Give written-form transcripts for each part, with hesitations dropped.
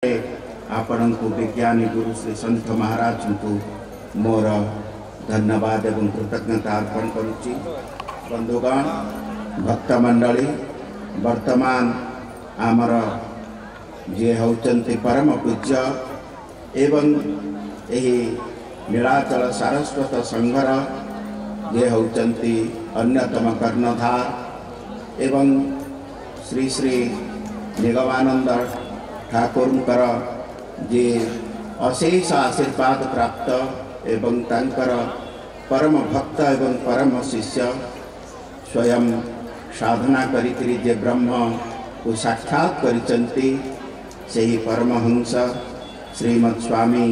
आपण को विज्ञानी गुरु श्री संत महाराज को मोर धन्यवाद एवं कृतज्ञता अर्पण करुच्ची। बंधुगण भक्त मंडली वर्तमान आमर जे होचंती परम पूज्य एवं यही नीलाचल सारस्वत संघर जे होचंती अन्यतम कर्णधार एवं श्री श्री निगमानंद ठाकुरंकर जे अशेष आशीर्वाद प्राप्त एवं तांकर परम भक्त एवं परम शिष्य स्वयं साधना करी जे ब्रह्म को साक्षात करिचंती सेही परमहंस श्रीमद स्वामी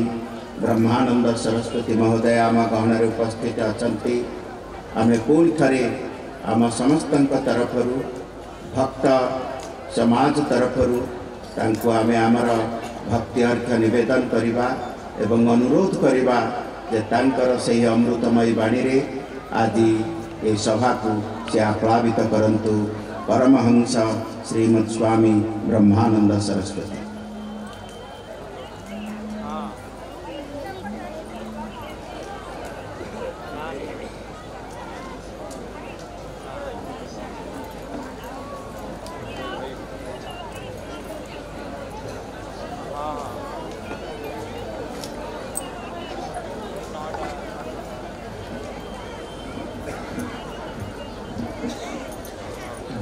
ब्रह्मानंद सरस्वती महोदय आम गहन उपस्थित अछंती। आमे पुणी थरे आम समस्तंक तरफरु भक्त समाज तरफरु तांको आमे आमर भक्ति अर्घ निवेदन करिबा एवं अनुरोध करिबा जे तांकर सही अमृतमयी वाणी रे आदि ए सभा को से आप्लावित करंतु। परमहंस श्रीमद स्वामी ब्रह्मानंद सरस्वती।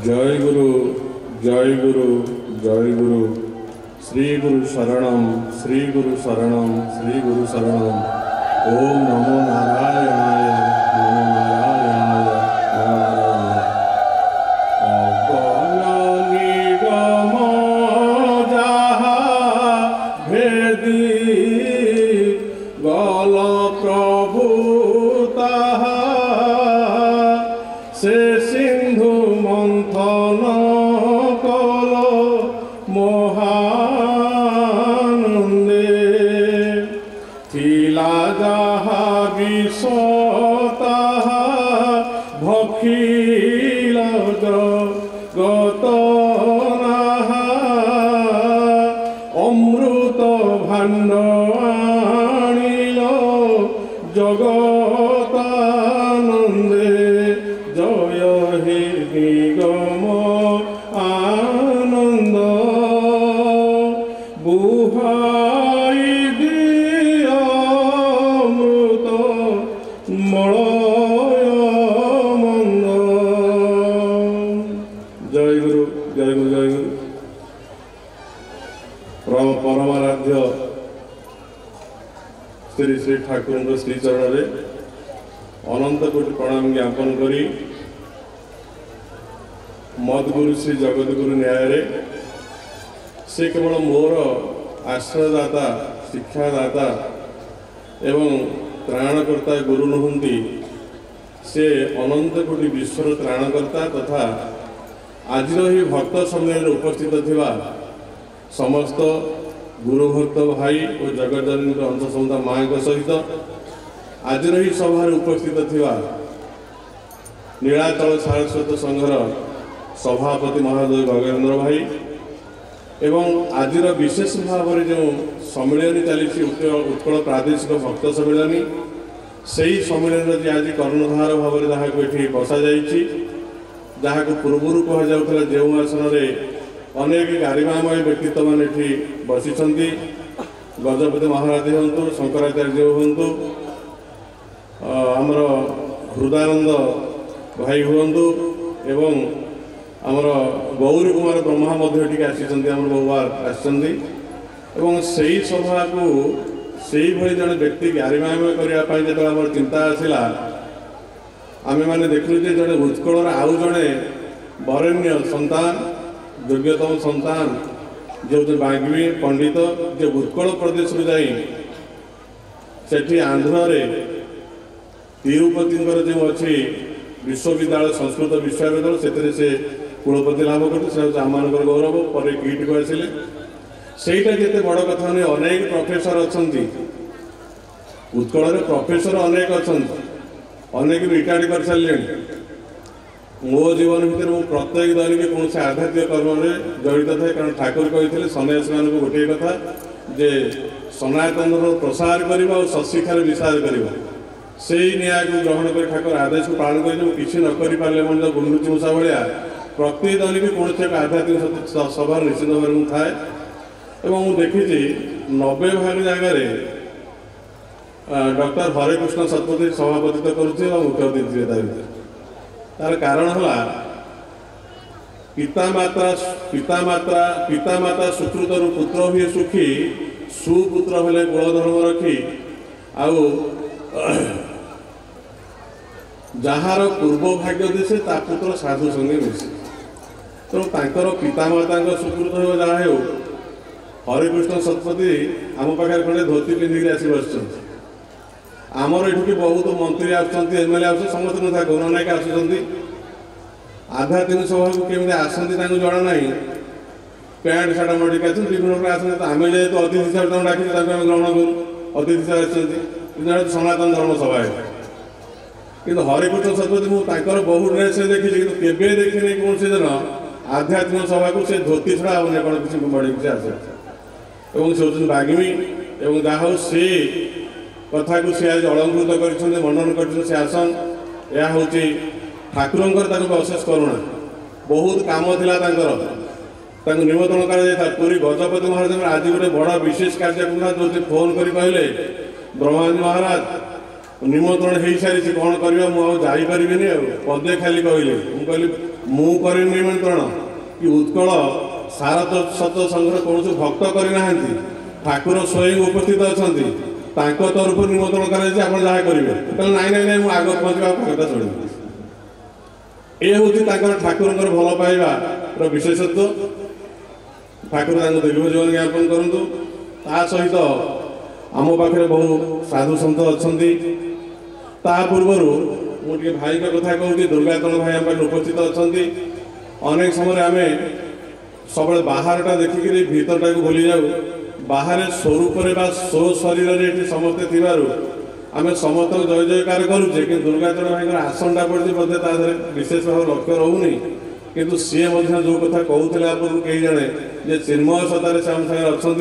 जय गुरु जय गुरु जय गुरु। श्री गुरु शरणम श्री गुरु शरणम श्री गुरु शरणम। ओम नमो नारायणाय नमो नारायणाय निगम जहा भेदी गल प्रभु ताहा से सिंधु मंथन कल महानंदे थिला जहा विष ताहा भखिल जगत नाहा अमृत भाण्ड आनिल जगतानंदे जय हे निगम आनंद बुहाई दिया अमृत मलय मंद। जय गुरु जय गुरु जय गुरु। परमाराध्य श्री श्री ठाकुर श्रीचरण रे अनंत कोटि प्रणाम ज्ञापन करी मदगुरु श्री जगतगुरु न्याय से केवल मोर आश्रयदाता शिक्षादाता एवं त्राणकर्ता गुरु नुहंती से अनंत कोटि विश्वर त्राणकर्ता तथा आज ही भक्त सम्मेलन उपस्थित थिबा समस्त गुरु भक्त भाई और जगतजननी अंशसंता माँ सहित आज ही सभा उपस्थित थिबा नीलाचल सारस्वत संघर सभापति महोदय गगनेन्द्र भाई एवं आज विशेष भाव में जो सम्मेलन चली उत्कल प्रादेशिक भक्त सम्मेलन से ही सम्मेलन आज कर्णधार भाव में जहाँ ये बसा जहाँ को पूर्वर कहला जो आसन में अनेक गारिमामय व्यक्तित्व मैंने बसी गजपति महाराज हूँ शंकराचार्य हूँ आमर हृदयानंद भाई हूँ एवं आमर गौरी कुमार ब्रह्मा बहुबार आसि से सभा को से जन व्यक्ति गारिमामय करने जो चिंता आसला आम मैंने देखलु जड़े उत्कलर आउ जड़े वरेण्य संतान योग्यतम संतान जो बाग्मी पंडित जो उत्कल प्रदेश जाठी आंध्र तिरुपति जो अच्छी विश्वविद्यालय संस्कृत विश्वविद्यालय से कुलपति लाभ करते आम गौरव पर किट को आसिले सहीटा जिते बड़ कथा नहीं अनेक प्रोफेसर अच्छा उत्कल प्रोफेसर अनेक अच्छा अनेक रिटायर्ड कर सारे मो जीवन भितर मु प्रत्येक दैनिक कौन से आध्यात्मिक कर्म में जड़ित थाए कारण ठाकुर कहते सन्यासी मान गोटे कथा जे सनातन प्रसार करवा और सत्शिक्षार विस्तार करवा से न्याय को ग्रहण कर ठाकुर आदेश को पालन कर किसी न कर पारे मैं गुंडुची मूषा भाया प्रत्येक दैनिक कौन से आध्यात्मिक सभा निश्चित भाव में थाए और देखी 90 भाग जगार डॉक्टर हरेकृष्ण शतपथी सभापतित्व करुच्छे और मुख्य अतिथि तार कारण है पितामाता सुकृत पुत्र हुए सुखी सुपुत्र हेले कुलधर्म रखी आउ जार पूर्व भाग्य दिशे ता पुत्र साधु संगे मिसे तेणु पितामाता सुकृत हो जहाँ हो हरिकृष्ण शतपथी आम पाखे खंडे धोती पिंधिक आसी बस आमर ये बहुत मंत्री आमएलए समस्त ना गणनायक आसुँच आध्यात्मिक सभा को केमी आसती जना ना पैंट सार्ट मडिक विभिन्न प्रकार आसते आम जेहतु अतिथि हिसाब से डाक ग्रहण करूँ अतिथि हिसाब सनातन धर्म सभा है कि हरिकृष्ण शतपथी मुझे बहु ड्रेस देखी कि देखनी कौन से दिन आध्यात्मिक सभा को से धोती छड़ा अन्य कौन किसी मड़ी किसी आसे से हूँ बाग्मी और जहाँ से कथा को सी आज अलंकृत कर मनन कर आसन यह हूँ ठाकुर अशेष करुणा बहुत काम था निमंत्रण कर पूरी गजपति महाराज आज गोटे बड़ विशेष कार्यक्रम जो फोन कर कहले ब्रह्माजी महाराज निमंत्रण हो सारी कौन कर मुझे पदे खाली कहले मुझे निमंत्रण कि उत्कल सारा सत संघ कौन भक्त करना ठाकुर स्वयं उपस्थित अच्छा तरफ निमंत्रण कर जहाँ करेंगे नाई नाई नाई आग पहुँचा कथा चढ़ी ये हूँ ठाकुर भल पाइबार विशेषत्व ठाकुर दीर्घ जीवन ज्ञापन करूँ ता सहित आम पाखे बहु साधु सन्त अच्छा पूर्वर मुझे भाई का कथा कहूँ दुर्गाचरण भाई आम उपस्थित अच्छा अनेक समय आम सब बाहरटा देखिकी भीतरटा को भूली जाऊ बाहर स्वरूप स्व शरीर समस्ते थी आम समस्त जय जयकार करुचे कि दुर्गाचरण भाई आसनटा पड़ी बोधे ताधर विशेष भाव लक्ष्य रोनी किंतु सी जो कथा कहते आपको कई जने जे चिन्मय सतार से आम सागर अच्छा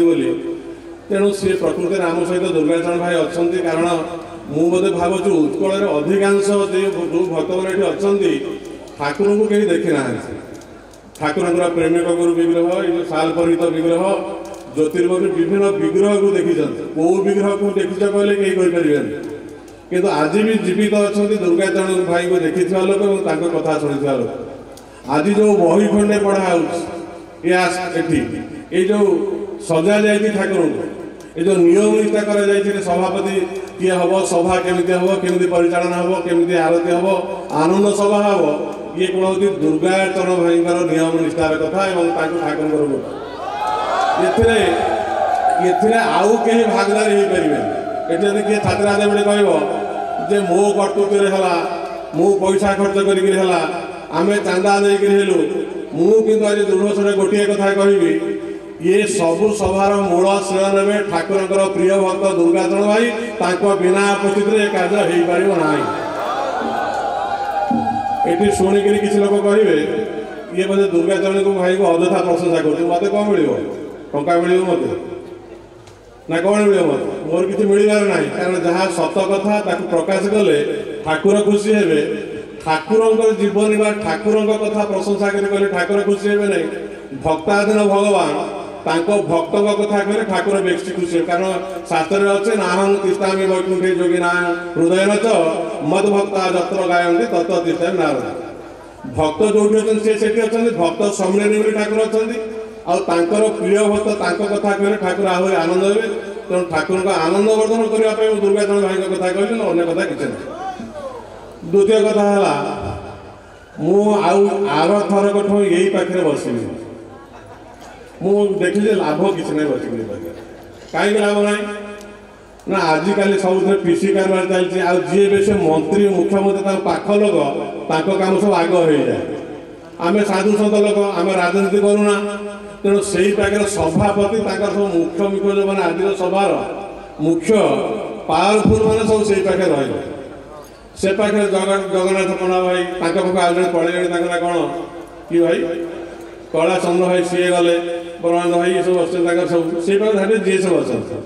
तेणु सी प्रकृति आम सहित दुर्गाचरण भाई अच्छा कारण मु बोधे भावुँ उत्कल अधिकांश जो भक्त मैंने अच्छा ठाकुर को कहीं देखी ना ठाकुर प्रेमिक गुरु विग्रह साल परित विग्रह ज्योतिर्मय विभिन्न विग्रह को देखी कौ विग्रह को देखी कहले कहीं कहीपर किंतु आज भी जीवित अच्छा दुर्गाचरण भाई को देखी लोक और कथा शुणी लोक आज जो बही खंडे पढ़ा ये जो सजा जाए ठाकुर को ये जो नियम निष्ठा कर सभापति किए हम सभा केमी हम केमी परिचालना हम केमी आरती हम आनंद सभा हम ये कौन हो दुर्गाचरण भाई नियम निष्ठार कथा ठाकुर आउ कहीं भागदार हो पारे किए छात्र बड़े कह मो कर्तृत्व है मु पैसा खर्च कर आम चांदा देलु मुझे आज दृढ़ गोटे कथा कह ये सबू सभार मूल श्रेय ने ठाकुर प्रिय भक्त दुर्गाचरण भाई बिना उपस्थित कार्य हो पार ना ये शुणिक किसी लोग कहे ये बोधे दुर्गाचरण को भाई को अଯଥା प्रशंसा कर मत कौन मिल टंका मिल मत ना कौन मिल मत मोर किसी मिलबार ना कारण जहाँ सत कथा प्रकाश कले ठाकुर खुशी हे ठाकुर जीवन बा ठाकुर कथा प्रशंसा कर ठाकुर खुशी हे ना भक्ताधीन भगवान भक्त कथा कहले ठाकुर व्यक्ति खुशी कारण शास्त्र अच्छे नाहं तिष्ठामि वैकुंठे योगी ना हृदय न मद भक्ता जत्र गायन्ति तत्र तिष्ठामि नारद भक्त जो अच्छा भक्त सम्मिलन ठाकुर अच्छा प्रिय भक्त कथा कहले ठाकुर आहरी आनंद हे तेणु ठाकुर आनंद वर्धन करने दुर्गाचरण भाई कथा कहली अन्य कथा किसी ना द्वितीय कथा है आर थरक यही पाखे बसबी मुझे देखिए लाभ किसी ना बस कहीं लाभ ना ना आजिकल सब पीसी कारबार चलती आए भी से मंत्री मुख्यमंत्री पाख लोक काम सब आग हो जाए आम साधु सत लोक आम राजनीति करूना तेणु से पाखे सभापति सब मुख्य मुख्य जो मैंने आज सभार मुख्य पावरफुल मैंने सब से पाखे रही से पाखे जगन्नाथ पण्डा भाई पाख आज जन पड़े ना कौन कि भाई कला चंद्र भाई सी गले परमानंद भाई ये सब अच्छे सब से पाखे जी सब अच्छा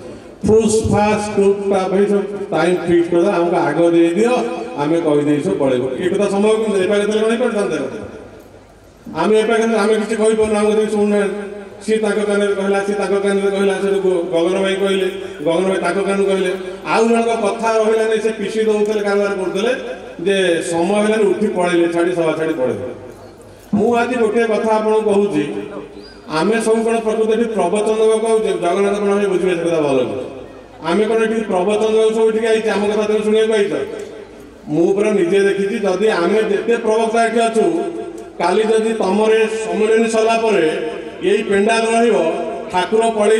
फुस फास्ट टूप भाई सब टाइम फिक्स कर आमको आग दे दियो आम कहीदे सब पड़ेगा ये कथा संभव कि नहीं पारे आम आम किसी कहीपर आम शुणुना सी कान कहला सी कान कहला से गगन भाई कहले गगन भाई कान कहले आउ जन कथा रहा से पिसी दौले कारबार करते जे समय है उठी पड़े छाड़ी सभा छाड़ी पड़े मुझे गोटे कथा आपको कहूँ आम सब कौन प्रकृति प्रवचन देवा कहूँ जगन्नाथ भाई बुझे से कथा भल आम कौन ये प्रवचन देव सब ये आई आम कथा तुम शुणा मुझे निजे देखी जदि आम जिते प्रवक्ता ये अच्छु काली जदि तुम सम्मिलन सरला यही पेंडाल ठाकुर पड़े